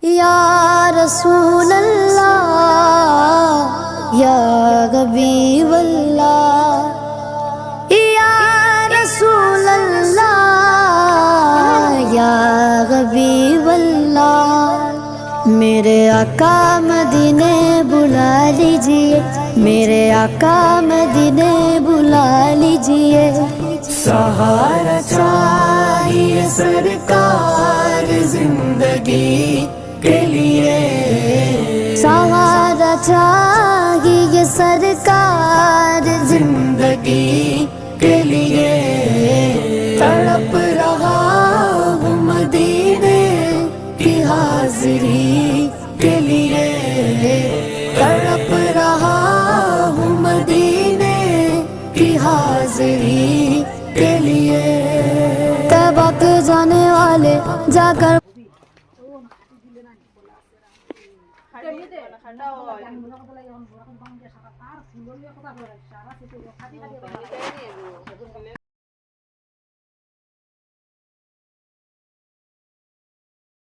یا رسول اللہ یا حبیب اللہ یا رسول اللہ یا حبیب اللہ میرے آقا مدینے بلا لیجئے میرے آقا مدینے بلا لیجئے سہارا چاہیے سرکار زندگی کے لیے سہارا چاہیے سرکار زندگی کے لیے تڑپ رہا ہوں مدینے کی حاضری کے لیے تڑپ رہا ہوں مدینے کی حاضری کے لیے تبک جانے والے جا کر